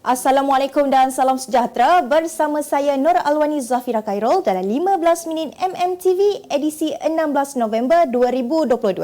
Assalamualaikum dan salam sejahtera. Bersama saya Nur Alwani Zafira Khairul dalam 15 minit MMTV edisi 16 November 2022.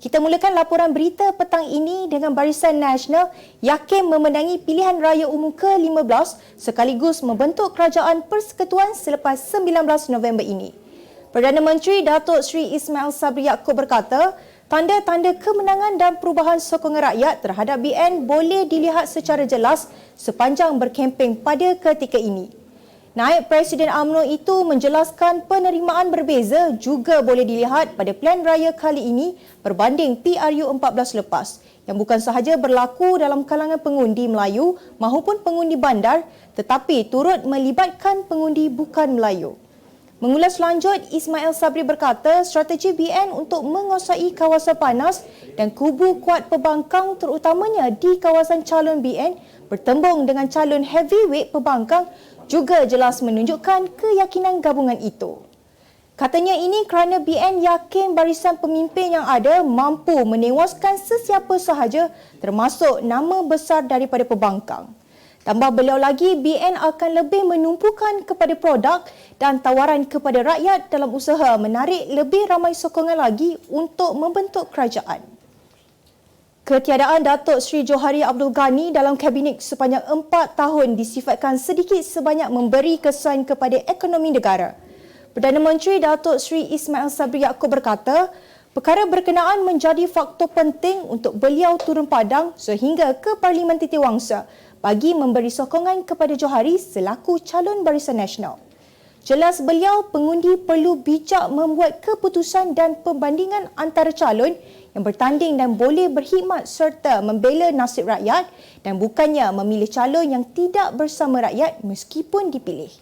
Kita mulakan laporan berita petang ini dengan Barisan Nasional yakin memenangi pilihan raya umum ke-15 sekaligus membentuk kerajaan persekutuan selepas 19 November ini. Perdana Menteri Datuk Seri Ismail Sabri Yaakob berkata, tanda-tanda kemenangan dan perubahan sokongan rakyat terhadap BN boleh dilihat secara jelas sepanjang berkempen pada ketika ini. Naib Presiden UMNO itu menjelaskan penerimaan berbeza juga boleh dilihat pada pilihan raya kali ini berbanding PRU 14 lepas, yang bukan sahaja berlaku dalam kalangan pengundi Melayu maupun pengundi bandar tetapi turut melibatkan pengundi bukan Melayu. Mengulas lanjut, Ismail Sabri berkata strategi BN untuk menguasai kawasan panas dan kubu kuat pembangkang terutamanya di kawasan calon BN bertembung dengan calon heavyweight pembangkang juga jelas menunjukkan keyakinan gabungan itu. Katanya ini kerana BN yakin barisan pemimpin yang ada mampu menewaskan sesiapa sahaja termasuk nama besar daripada pembangkang. Tambah beliau lagi, BN akan lebih menumpukan kepada produk dan tawaran kepada rakyat dalam usaha menarik lebih ramai sokongan lagi untuk membentuk kerajaan. Ketiadaan Datuk Seri Johari Abdul Ghani dalam Kabinet sepanjang 4 tahun disifatkan sedikit sebanyak memberi kesan kepada ekonomi negara. Perdana Menteri Datuk Seri Ismail Sabri Yaakob berkata, perkara berkenaan menjadi faktor penting untuk beliau turun padang sehingga ke Parlimen Titiwangsa bagi memberi sokongan kepada Johari selaku calon Barisan Nasional. Jelas beliau, pengundi perlu bijak membuat keputusan dan pembandingan antara calon yang bertanding dan boleh berkhidmat serta membela nasib rakyat dan bukannya memilih calon yang tidak bersama rakyat meskipun dipilih.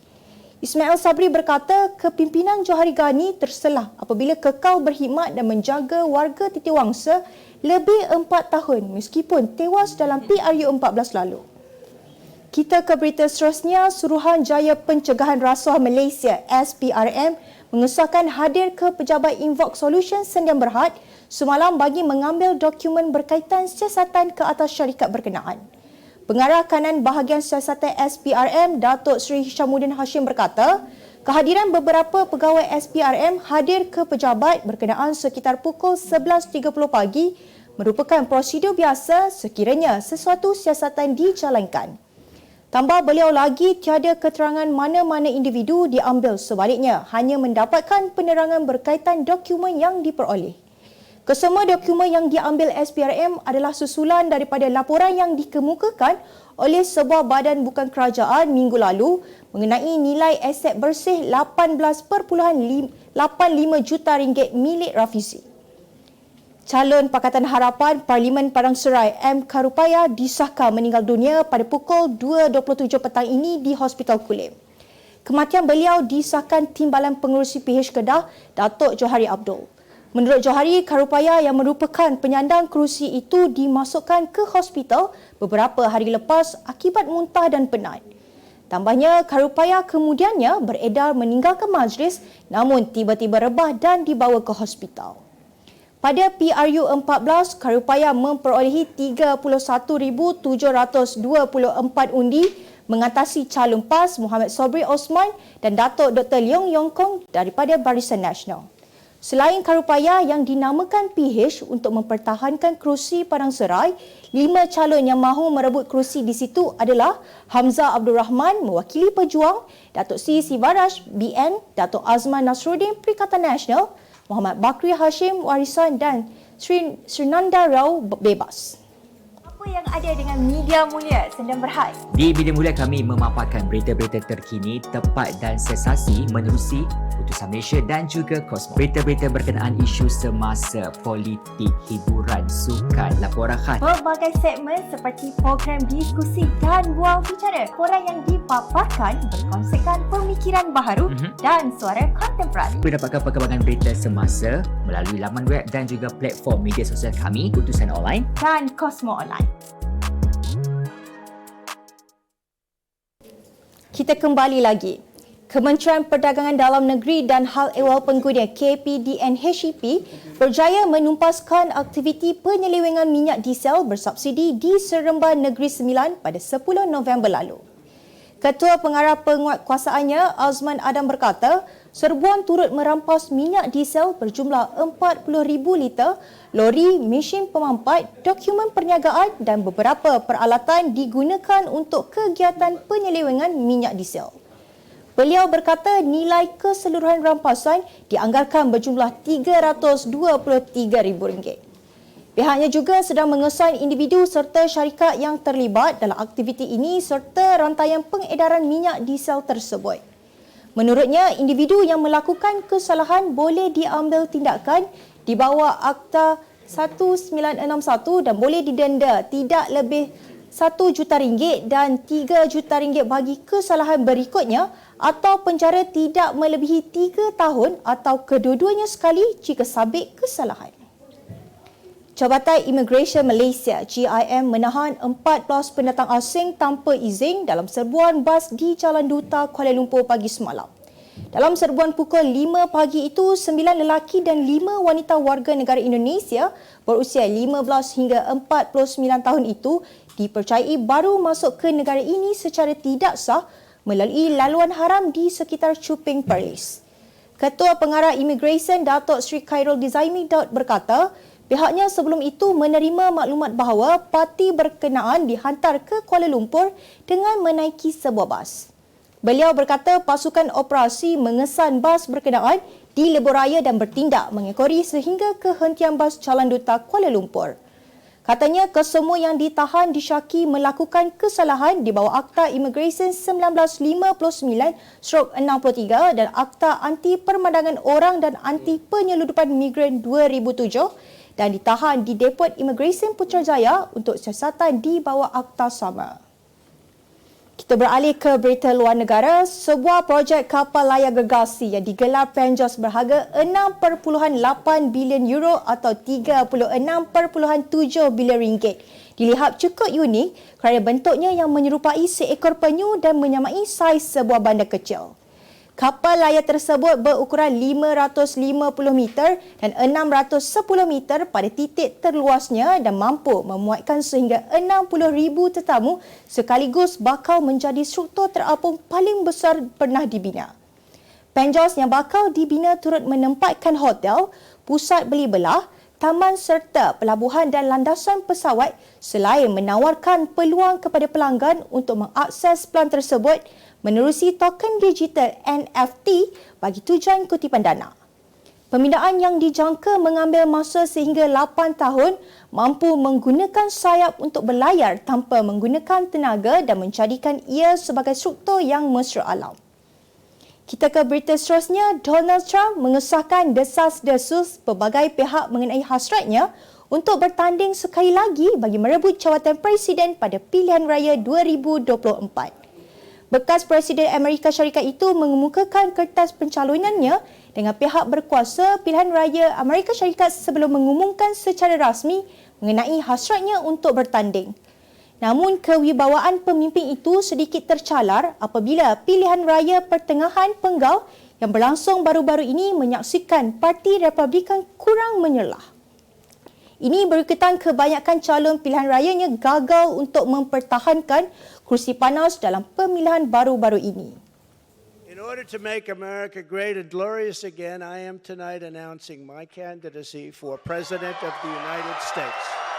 Ismail Sabri berkata kepimpinan Johari Ghani terselah apabila kekal berkhidmat dan menjaga warga Titiwangsa lebih 4 tahun meskipun tewas dalam PRU 14 lalu. Kita ke berita seterusnya. Suruhanjaya Pencegahan Rasuah Malaysia SPRM mengesahkan hadir ke Pejabat Invoke Solutions Sdn Bhd semalam bagi mengambil dokumen berkaitan siasatan ke atas syarikat berkenaan. Pengarah kanan bahagian siasatan SPRM Datuk Seri Hishamuddin Hashim berkata, kehadiran beberapa pegawai SPRM hadir ke pejabat berkenaan sekitar pukul 11.30 pagi merupakan prosedur biasa sekiranya sesuatu siasatan dijalankan. Tambah beliau lagi, tiada keterangan mana-mana individu diambil, sebaliknya hanya mendapatkan penerangan berkaitan dokumen yang diperoleh. Kesemua dokumen yang diambil SPRM adalah susulan daripada laporan yang dikemukakan oleh sebuah badan bukan kerajaan minggu lalu mengenai nilai aset bersih 18.85 juta ringgit milik Rafizi. Calon Pakatan Harapan Parlimen Padang Serai M. Karupaya disahkan meninggal dunia pada pukul 2.27 petang ini di Hospital Kulim. Kematian beliau disahkan Timbalan Pengurusi PH Kedah, Datuk Johari Abdul. Menurut Johari, Karupaya yang merupakan penyandang kerusi itu dimasukkan ke hospital beberapa hari lepas akibat muntah dan penat. Tambahnya, Karupaya kemudiannya beredar meninggalkan majlis namun tiba-tiba rebah dan dibawa ke hospital. Pada PRU 14, Karupaya memperolehi 31,724 undi mengatasi calon PAS Muhammad Sobri Osman dan Datuk Dr. Leong Yong Kong daripada Barisan Nasional. Selain Karupaya yang dinamakan PH untuk mempertahankan kerusi Padang Serai, 5 calon yang mahu merebut kerusi di situ adalah Hamzah Abdul Rahman mewakili Pejuang, Datuk C. Sivaraj BN, Datuk Azman Nasruddin Perikatan Nasional, Muhammad Bakri Hashim Warisan dan Sri Nanda Rao Bebas. Apa yang ada dengan Media Mulia Sdn Bhd? Di Media Mulia kami memaparkan berita-berita terkini, tepat dan sensasi menerusi putusan Malaysia dan juga kos berita-berita berkenaan isu semasa, politik, hiburan, sukan, laporan khas. Pelbagai segmen seperti program diskusi dan bual bicara, korang yang dipaparkan berkonsepkan pemikiran baharu dan suara kontemporari. Mendapatkan perkembangan berita semasa melalui laman web dan juga platform media sosial kami, Utusan Online dan Kosmo Online. Kita kembali lagi. Kementerian Perdagangan Dalam Negeri dan Hal Ehwal Pengguna KPDNHEP berjaya menumpaskan aktiviti penyelewengan minyak diesel bersubsidi di Seremban Negeri Sembilan pada 10 November lalu. Ketua Pengarah Penguatkuasaannya, Azman Adam berkata, serbuan turut merampas minyak diesel berjumlah 40,000 liter, lori, mesin pemampat, dokumen perniagaan dan beberapa peralatan digunakan untuk kegiatan penyelewengan minyak diesel. Beliau berkata nilai keseluruhan rampasan dianggarkan berjumlah RM323,000. Pihaknya juga sedang mengesan individu serta syarikat yang terlibat dalam aktiviti ini serta rantaian pengedaran minyak diesel tersebut. Menurutnya, individu yang melakukan kesalahan boleh diambil tindakan di bawah Akta 1961 dan boleh didenda tidak lebih RM1 juta dan RM3 juta bagi kesalahan berikutnya atau penjara tidak melebihi 3 tahun atau kedua-duanya sekali jika sabit kesalahan. Jabatan Imigresen Malaysia (GIM) menahan 14 pendatang asing tanpa izin dalam serbuan bas di Jalan Duta Kuala Lumpur pagi semalam. Dalam serbuan pukul 5 pagi itu, 9 lelaki dan 5 wanita warga negara Indonesia berusia 15 hingga 49 tahun itu dipercayai baru masuk ke negara ini secara tidak sah melalui laluan haram di sekitar Chuping Perlis. Ketua Pengarah Imigresen Datuk Seri Khairul Dizaimi Daud berkata, pihaknya sebelum itu menerima maklumat bahawa parti berkenaan dihantar ke Kuala Lumpur dengan menaiki sebuah bas. Beliau berkata pasukan operasi mengesan bas berkenaan di lebuhraya dan bertindak mengekori sehingga kehentian bas Jalan Duta Kuala Lumpur. Katanya kesemua yang ditahan disyaki melakukan kesalahan di bawah Akta Imigresen 1959/63 dan Akta Anti Permandangan Orang dan Anti Penyeludupan Migran 2007 dan ditahan di Depot Imigresen Putrajaya untuk siasatan di bawah akta sama. Kita beralih ke berita luar negara. Sebuah projek kapal layar gergasi yang digelar PENJOS berharga 6.8 bilion euro atau 36.7 bilion ringgit dilihat cukup unik kerana bentuknya yang menyerupai seekor penyu dan menyamai saiz sebuah bandar kecil. Kapal layar tersebut berukuran 550 meter dan 610 meter pada titik terluasnya dan mampu memuatkan sehingga 60,000 tetamu sekaligus bakal menjadi struktur terapung paling besar pernah dibina. PENJOS yang bakal dibina turut menempatkan hotel, pusat beli belah, taman serta pelabuhan dan landasan pesawat selain menawarkan peluang kepada pelanggan untuk mengakses pelan tersebut menerusi token digital NFT bagi tujuan kutipan dana. Pembinaan yang dijangka mengambil masa sehingga 8 tahun mampu menggunakan sayap untuk berlayar tanpa menggunakan tenaga dan menjadikan ia sebagai struktur yang mesra alam. Kita ke berita seterusnya. Donald Trump mengesahkan desas-desus pelbagai pihak mengenai hasratnya untuk bertanding sekali lagi bagi merebut jawatan Presiden pada pilihan raya 2024. Bekas Presiden Amerika Syarikat itu mengemukakan kertas pencalonannya dengan pihak berkuasa pilihan raya Amerika Syarikat sebelum mengumumkan secara rasmi mengenai hasratnya untuk bertanding. Namun kewibawaan pemimpin itu sedikit tercalar apabila pilihan raya pertengahan penggal yang berlangsung baru-baru ini menyaksikan Parti Republikan kurang menyerlah. Ini berkaitan kebanyakan calon pilihan rayanya gagal untuk mempertahankan kursi panas dalam pemilihan baru-baru ini. In order to make America great and glorious again, I am tonight announcing my candidacy for President of the United States.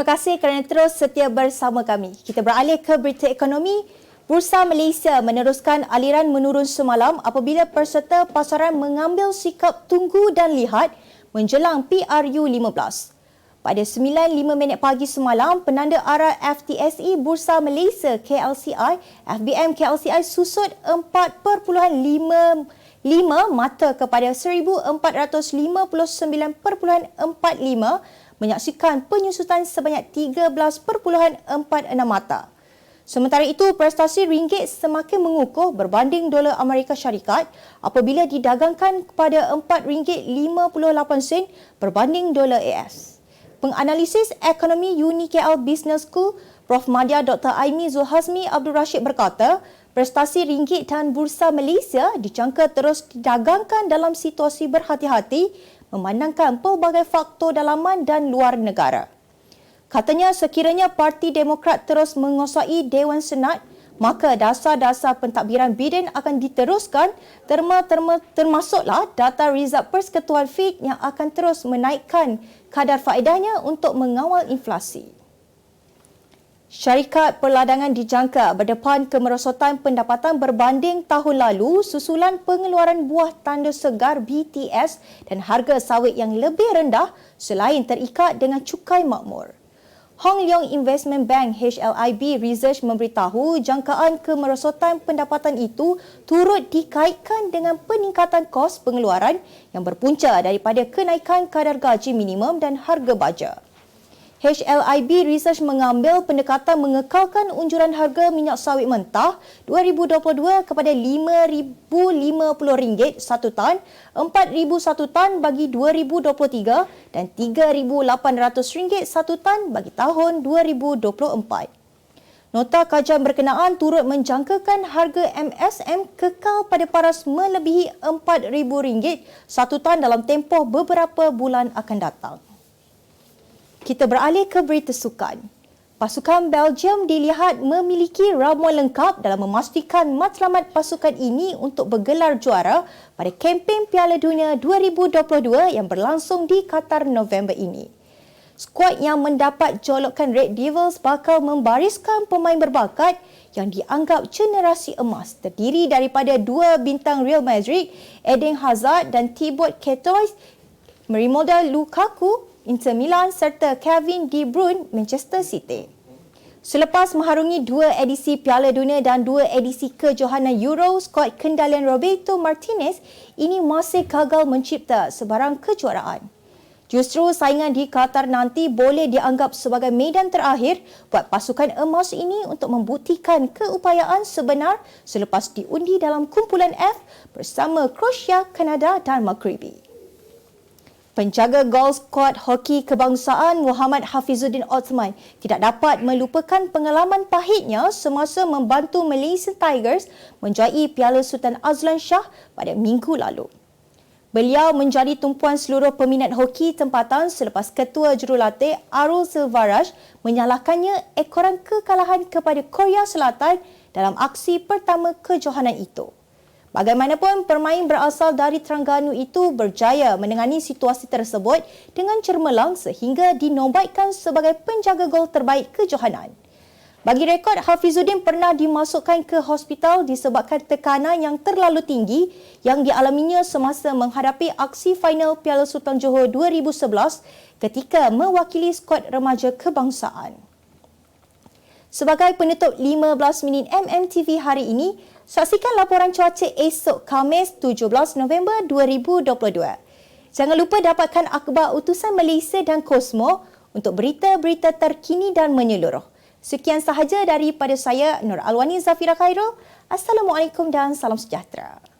Terima kasih kerana terus setia bersama kami. Kita beralih ke berita ekonomi. Bursa Malaysia meneruskan aliran menurun semalam apabila peserta pasaran mengambil sikap tunggu dan lihat menjelang PRU 15. Pada 9.05 pagi semalam, penanda arah FTSE Bursa Malaysia KLCI, FBM KLCI susut 4.55 mata kepada 1,459.45 menyaksikan penyusutan sebanyak 13.46 mata. Sementara itu, prestasi ringgit semakin mengukuh berbanding dolar Amerika Syarikat apabila didagangkan kepada RM4.58 berbanding dolar AS. Penganalisis ekonomi Uni KL Business School, Prof. Madya Dr. Aimi Zulhazmi Abdul Rashid berkata, prestasi ringgit dan Bursa Malaysia dijangka terus didagangkan dalam situasi berhati-hati memandangkan pelbagai faktor dalaman dan luar negara. Katanya sekiranya Parti Demokrat terus menguasai Dewan Senat, maka dasar-dasar pentadbiran Biden akan diteruskan termasuklah data result Persekutuan Fed yang akan terus menaikkan kadar faedahnya untuk mengawal inflasi. Syarikat perladangan dijangka berdepan kemerosotan pendapatan berbanding tahun lalu susulan pengeluaran buah tanda segar BTS dan harga sawit yang lebih rendah selain terikat dengan cukai makmur. Hong Leong Investment Bank HLIB Research memberitahu jangkaan kemerosotan pendapatan itu turut dikaitkan dengan peningkatan kos pengeluaran yang berpunca daripada kenaikan kadar gaji minimum dan harga baja. HLIB Research mengambil pendekatan mengekalkan unjuran harga minyak sawit mentah 2022 kepada RM5,050 satu tan, RM4,000 satu tan bagi 2023 dan RM3,800 satu tan bagi tahun 2024. Nota kajian berkenaan turut menjangkakan harga MSM kekal pada paras melebihi RM4,000 satu tan dalam tempoh beberapa bulan akan datang. Kita beralih ke berita sukan. Pasukan Belgium dilihat memiliki ramuan lengkap dalam memastikan matlamat pasukan ini untuk bergelar juara pada kempen Piala Dunia 2022 yang berlangsung di Qatar November ini. Skuad yang mendapat jolokan Red Devils bakal membariskan pemain berbakat yang dianggap generasi emas terdiri daripada dua bintang Real Madrid, Eden Hazard dan Thibaut Courtois, Romelu Lukaku, Inter Milan serta Kevin De Bruyne, Manchester City. Selepas mengharungi dua edisi Piala Dunia dan dua edisi kejohanan Euro, skuad kendalian Roberto Martinez ini masih gagal mencipta sebarang kejuaraan. Justru saingan di Qatar nanti boleh dianggap sebagai medan terakhir buat pasukan emas ini untuk membuktikan keupayaan sebenar selepas diundi dalam kumpulan F bersama Croatia, Kanada dan Maghribi. Penjaga gol skuad hoki kebangsaan Muhammad Hafizuddin Othman tidak dapat melupakan pengalaman pahitnya semasa membantu Malaysian Tigers menjai Piala Sultan Azlan Shah pada minggu lalu. Beliau menjadi tumpuan seluruh peminat hoki tempatan selepas ketua jurulatih Arul Silvaraj menyalahkannya ekoran kekalahan kepada Korea Selatan dalam aksi pertama kejohanan itu. Bagaimanapun, pemain berasal dari Terengganu itu berjaya menangani situasi tersebut dengan cermelang sehingga dinobatkan sebagai penjaga gol terbaik kejohanan. Bagi rekod, Hafizuddin pernah dimasukkan ke hospital disebabkan tekanan yang terlalu tinggi yang dialaminya semasa menghadapi aksi final Piala Sultan Johor 2011 ketika mewakili skuad remaja kebangsaan. Sebagai penutup 15 minit MMTV hari ini, saksikan laporan cuaca esok Khamis 17 November 2022. Jangan lupa dapatkan akhbar utusan Malaysia dan Kosmo untuk berita-berita terkini dan menyeluruh. Sekian sahaja daripada saya, Nur Alwani Zafira Khairul. Assalamualaikum dan salam sejahtera.